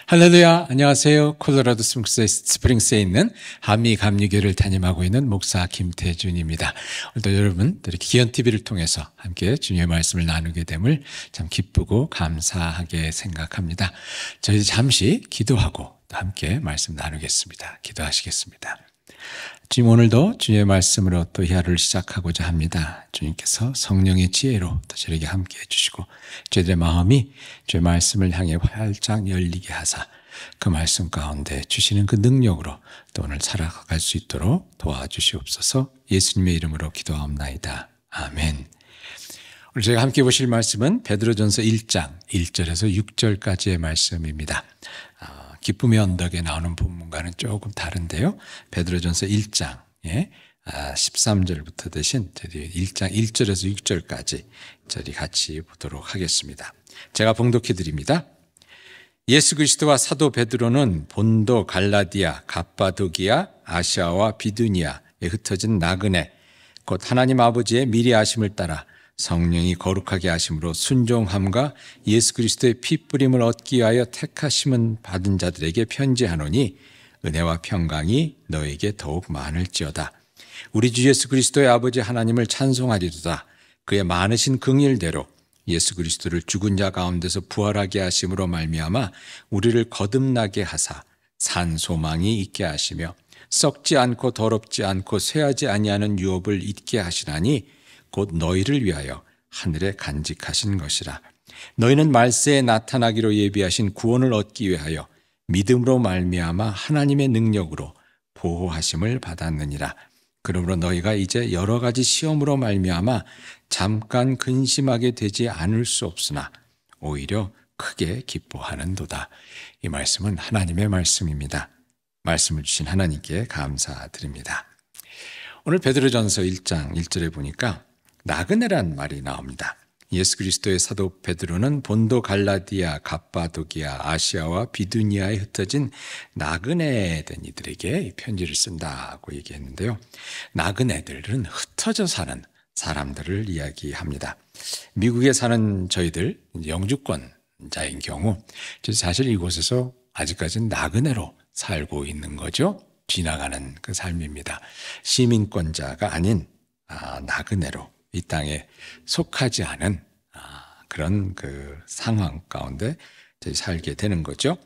할렐루야, 안녕하세요. 콜로라도 스프링스에 있는 한미 감리교를 담임하고 있는 목사 김태준입니다. 오늘도 여러분 이렇게 기현TV를 통해서 함께 주님의 말씀을 나누게 됨을 참 기쁘고 감사하게 생각합니다. 저희 잠시 기도하고 함께 말씀 나누겠습니다. 기도하시겠습니다. 주님, 오늘도 주님의 말씀으로 또 이 하루를 시작하고자 합니다. 주님께서 성령의 지혜로 또 저에게 함께 해주시고 저희들의 마음이 주의 말씀을 향해 활짝 열리게 하사 그 말씀 가운데 주시는 그 능력으로 또 오늘 살아갈 수 있도록 도와주시옵소서. 예수님의 이름으로 기도하옵나이다. 아멘. 오늘 저희가 함께 보실 말씀은 베드로전서 1장 1절에서 6절까지의 말씀입니다. 기쁨의 언덕에 나오는 본문과는 조금 다른데요. 베드로전서 1장에 13절부터 대신 1장 1절에서 6절까지 저희 같이 보도록 하겠습니다. 제가 봉독해 드립니다. 예수 그리스도와 사도 베드로는 본도, 갈라디아, 갑바도기아, 아시아와 비두니아에 흩어진 나그네 곧 하나님 아버지의 미리 아심을 따라 성령이 거룩하게 하심으로 순종함과 예수 그리스도의 피뿌림을 얻기 위하여 택하심은 받은 자들에게 편지하노니 은혜와 평강이 너에게 더욱 많을지어다. 우리 주 예수 그리스도의 아버지 하나님을 찬송하리로다. 그의 많으신 긍휼대로 예수 그리스도를 죽은 자 가운데서 부활하게 하심으로 말미암아 우리를 거듭나게 하사 산 소망이 있게 하시며 썩지 않고 더럽지 않고 쇠하지 아니하는 유업을 잊게 하시나니 곧 너희를 위하여 하늘에 간직하신 것이라. 너희는 말세에 나타나기로 예비하신 구원을 얻기 위하여 믿음으로 말미암아 하나님의 능력으로 보호하심을 받았느니라. 그러므로 너희가 이제 여러 가지 시험으로 말미암아 잠깐 근심하게 되지 않을 수 없으나 오히려 크게 기뻐하는도다. 이 말씀은 하나님의 말씀입니다. 말씀을 주신 하나님께 감사드립니다. 오늘 베드로전서 1장 1절에 보니까 나그네란 말이 나옵니다. 예수 그리스도의 사도 베드로는 본도, 갈라디아, 갑바도기아, 아시아와 비두니아에 흩어진 나그네된 이들에게 편지를 쓴다고 얘기했는데요. 나그네들은 흩어져 사는 사람들을 이야기합니다. 미국에 사는 저희들 영주권자인 경우 사실 이곳에서 아직까지는 나그네로 살고 있는 거죠. 지나가는 그 삶입니다. 시민권자가 아닌 나그네로 이 땅에 속하지 않은 그런 그 상황 가운데 저희 살게 되는 거죠.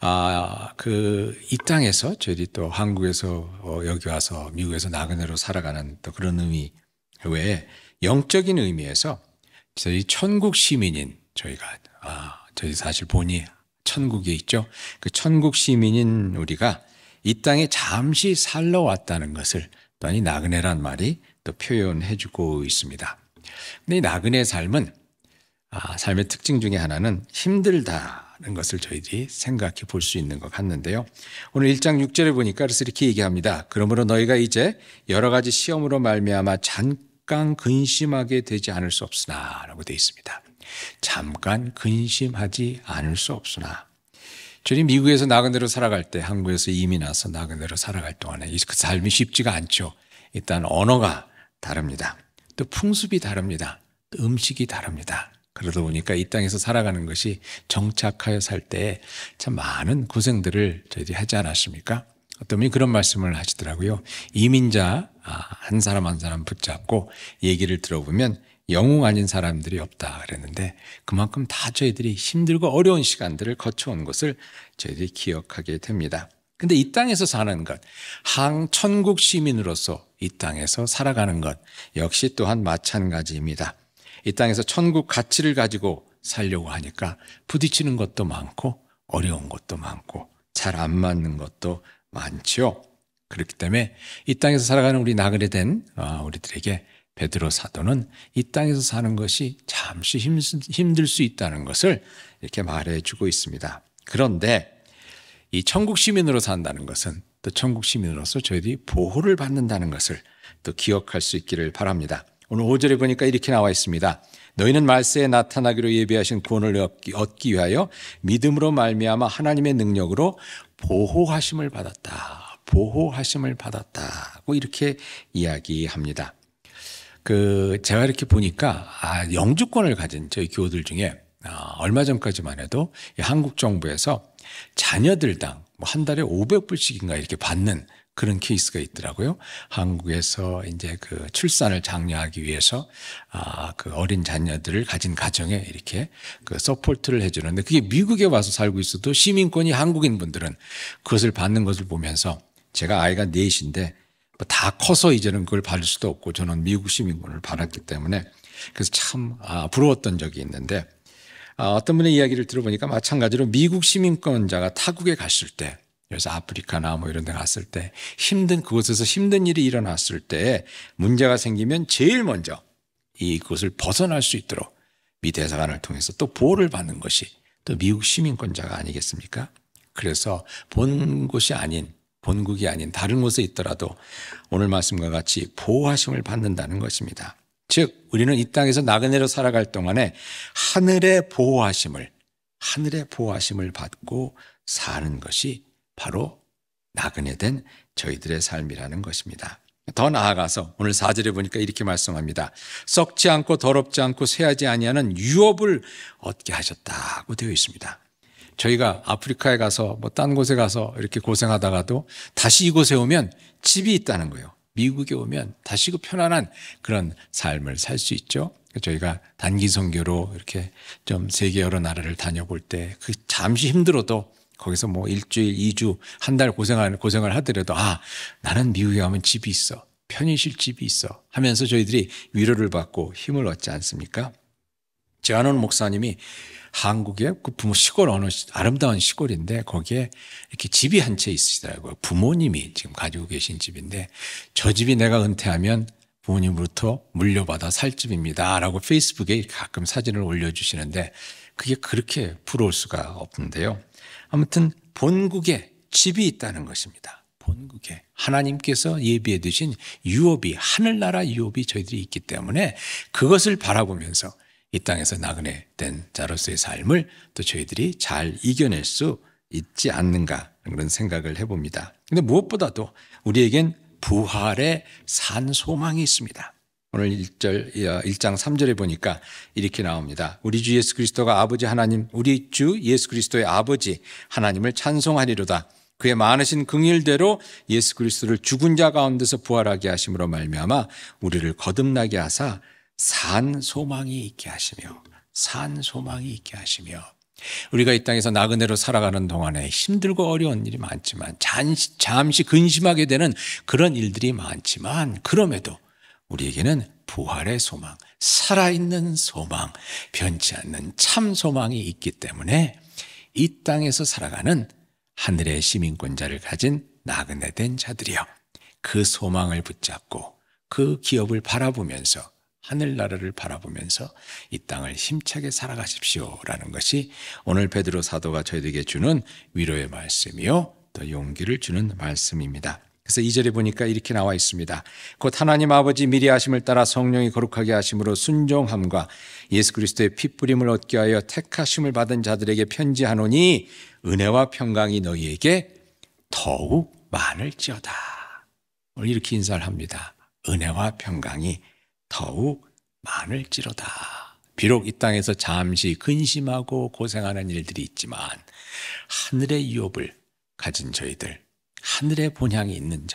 이 땅에서 저희들이 또 한국에서 여기 와서 미국에서 나그네로 살아가는 또 그런 의미 외에 영적인 의미에서 저희 천국 시민인 저희가 저희 사실 본이 천국에 있죠. 그 천국 시민인 우리가 이 땅에 잠시 살러 왔다는 것을 또 이 나그네란 말이 또 표현해주고 있습니다. 근데 이 나그네의 삶은 삶의 특징 중에 하나는 힘들다는 것을 저희들이 생각해 볼 수 있는 것 같는데요. 오늘 1장 6절에 보니까 그래서 이렇게 얘기합니다. 그러므로 너희가 이제 여러 가지 시험으로 말미암아 잠깐 근심하게 되지 않을 수 없으나 라고 되어 있습니다. 잠깐 근심하지 않을 수 없으나. 저희 미국에서 나그네로 살아갈 때 한국에서 이민 와서 나그네로 살아갈 동안에 그 삶이 쉽지가 않죠. 일단 언어가 다릅니다. 또 풍습이 다릅니다. 또 음식이 다릅니다. 그러다 보니까 이 땅에서 살아가는 것이 정착하여 살 때 참 많은 고생들을 저희들이 하지 않았습니까? 어떤 분이 그런 말씀을 하시더라고요. 이민자 한 사람 한 사람 붙잡고 얘기를 들어보면 영웅 아닌 사람들이 없다 그랬는데 그만큼 다 저희들이 힘들고 어려운 시간들을 거쳐온 것을 저희들이 기억하게 됩니다. 근데 이 땅에서 사는 것, 천국 시민으로서 이 땅에서 살아가는 것 역시 또한 마찬가지입니다. 이 땅에서 천국 가치를 가지고 살려고 하니까 부딪히는 것도 많고 어려운 것도 많고 잘 안 맞는 것도 많죠. 그렇기 때문에 이 땅에서 살아가는 우리 나그네 된 우리들에게 베드로 사도는 이 땅에서 사는 것이 잠시 힘들 수 있다는 것을 이렇게 말해주고 있습니다. 그런데 이 천국 시민으로 산다는 것은 또 천국 시민으로서 저희들이 보호를 받는다는 것을 또 기억할 수 있기를 바랍니다. 오늘 5절에 보니까 이렇게 나와 있습니다. 너희는 말세에 나타나기로 예비하신 구원을 얻기 위하여 믿음으로 말미암아 하나님의 능력으로 보호하심을 받았다. 보호하심을 받았다고 이렇게 이야기합니다. 제가 이렇게 보니까 영주권을 가진 저희 교우들 중에 얼마 전까지만 해도 한국 정부에서 자녀들당 한 달에 500불씩인가 이렇게 받는 그런 케이스가 있더라고요. 한국에서 이제 그 출산을 장려하기 위해서 그 어린 자녀들을 가진 가정에 이렇게 그 서포트를 해주는데, 그게 미국에 와서 살고 있어도 시민권이 한국인 분들은 그것을 받는 것을 보면서, 제가 아이가 넷인데 다 커서 이제는 그걸 받을 수도 없고 저는 미국 시민권을 받았기 때문에 그래서 참 부러웠던 적이 있는데, 어떤 분의 이야기를 들어보니까 마찬가지로 미국 시민권자가 타국에 갔을 때, 그래서 아프리카나 뭐 이런 데 갔을 때 그곳에서 힘든 일이 일어났을 때 문제가 생기면 제일 먼저 그것을 벗어날 수 있도록 미 대사관을 통해서 또 보호를 받는 것이 또 미국 시민권자가 아니겠습니까? 그래서 본국이 아닌 다른 곳에 있더라도 오늘 말씀과 같이 보호하심을 받는다는 것입니다. 즉 우리는 이 땅에서 나그네로 살아갈 동안에 하늘의 보호하심을 받고 사는 것이 바로 나그네된 저희들의 삶이라는 것입니다. 더 나아가서 오늘 4절에 보니까 이렇게 말씀합니다. 썩지 않고 더럽지 않고 쇠하지 아니하는 유업을 얻게 하셨다고 되어 있습니다. 저희가 아프리카에 가서 딴 곳에 가서 이렇게 고생하다가도 다시 이곳에 오면 집이 있다는 거예요. 미국에 오면 다시 그 편안한 그런 삶을 살 수 있죠. 저희가 단기 선교로 이렇게 좀 세계 여러 나라를 다녀볼 때 그 잠시 힘들어도 거기서 일주일, 2주, 한 달 고생을 하더라도 나는 미국에 가면 집이 있어, 편히 쉴 집이 있어 하면서 저희들이 위로를 받고 힘을 얻지 않습니까? 제가 아는 목사님이 한국의 그 시골 어느 아름다운 시골인데 거기에 이렇게 집이 한 채 있으시더라고요. 부모님이 지금 가지고 계신 집인데, 저 집이 내가 은퇴하면 부모님으로부터 물려받아 살 집입니다 라고 페이스북에 가끔 사진을 올려주시는데, 그게 그렇게 부러울 수가 없는데요. 아무튼 본국에 집이 있다는 것입니다. 본국에 하나님께서 예비해 두신 유업이, 하늘나라 유업이 저희들이 있기 때문에 그것을 바라보면서 이 땅에서 나그네 된 자로서의 삶을 또 저희들이 잘 이겨낼 수 있지 않는가, 그런 생각을 해봅니다. 그런데 무엇보다도 우리에겐 부활의 산 소망이 있습니다. 오늘 1장 3절에 보니까 이렇게 나옵니다. 우리 주 예수 그리스도가 아버지 하나님, 우리 주 예수 그리스도의 아버지 하나님을 찬송하리로다. 그의 많으신 긍휼대로 예수 그리스도를 죽은 자 가운데서 부활하게 하심으로 말미암아 우리를 거듭나게 하사 산 소망이 있게 하시며, 우리가 이 땅에서 나그네로 살아가는 동안에 힘들고 어려운 일이 많지만, 잠시 근심하게 되는 그런 일들이 많지만, 그럼에도 우리에게는 부활의 소망, 살아있는 소망, 변치 않는 참 소망이 있기 때문에 이 땅에서 살아가는 하늘의 시민권자를 가진 나그네된 자들이여, 그 소망을 붙잡고 그 기업을 바라보면서, 하늘나라를 바라보면서 이 땅을 힘차게 살아가십시오라는 것이 오늘 베드로 사도가 저희에게 주는 위로의 말씀이요 또 용기를 주는 말씀입니다. 그래서 2절에 보니까 이렇게 나와 있습니다. 곧 하나님 아버지 미리 하심을 따라 성령이 거룩하게 하심으로 순종함과 예수 그리스도의 핏부림을 얻게 하여 택하심을 받은 자들에게 편지하노니 은혜와 평강이 너희에게 더욱 많을지어다. 오늘 이렇게 인사를 합니다. 은혜와 평강이 더욱 많을지로다. 비록 이 땅에서 잠시 근심하고 고생하는 일들이 있지만 하늘의 유업을 가진 저희들, 하늘의 본향이 있는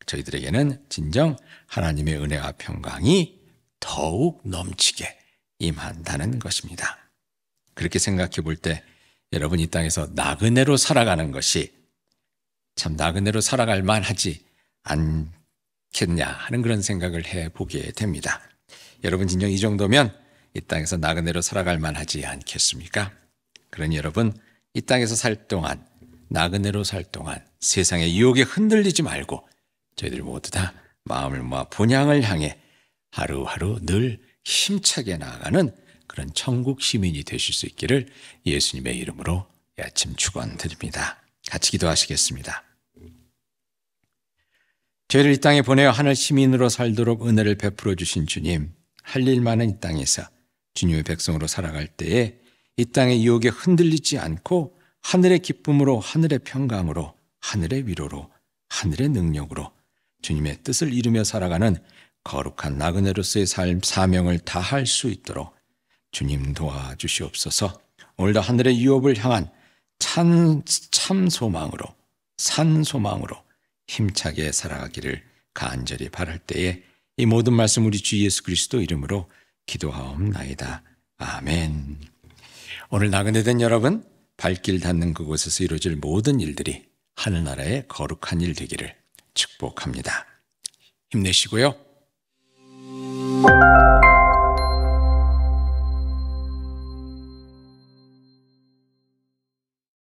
저희들에게는 진정 하나님의 은혜와 평강이 더욱 넘치게 임한다는 것입니다. 그렇게 생각해 볼 때 여러분, 이 땅에서 나그네로 살아가는 것이 참 나그네로 살아갈 만하지 않겠냐 하는 그런 생각을 해보게 됩니다. 여러분, 진정 이 정도면 이 땅에서 나그네로 살아갈 만하지 않겠습니까? 그러니 여러분, 이 땅에서 살 동안, 나그네로 살 동안 세상의 유혹에 흔들리지 말고 저희들 모두 다 마음을 모아 본향을 향해 하루하루 늘 힘차게 나아가는 그런 천국 시민이 되실 수 있기를 예수님의 이름으로 이 아침 축원드립니다. 같이 기도하시겠습니다. 저희를 이 땅에 보내어 하늘 시민으로 살도록 은혜를 베풀어 주신 주님, 할 일 많은 이 땅에서 주님의 백성으로 살아갈 때에 이 땅의 유혹에 흔들리지 않고 하늘의 기쁨으로, 하늘의 평강으로, 하늘의 위로로, 하늘의 능력으로 주님의 뜻을 이루며 살아가는 거룩한 나그네로서의 삶, 사명을 다할 수 있도록 주님 도와주시옵소서. 오늘도 하늘의 유업을 향한 참 소망으로, 산 소망으로 힘차게 살아가기를 간절히 바랄 때에 이 모든 말씀 우리 주 예수 그리스도 이름으로 기도하옵나이다. 아멘. 오늘 나그네 된 여러분, 발길 닿는 그곳에서 이루어질 모든 일들이 하늘나라의 거룩한 일 되기를 축복합니다. 힘내시고요.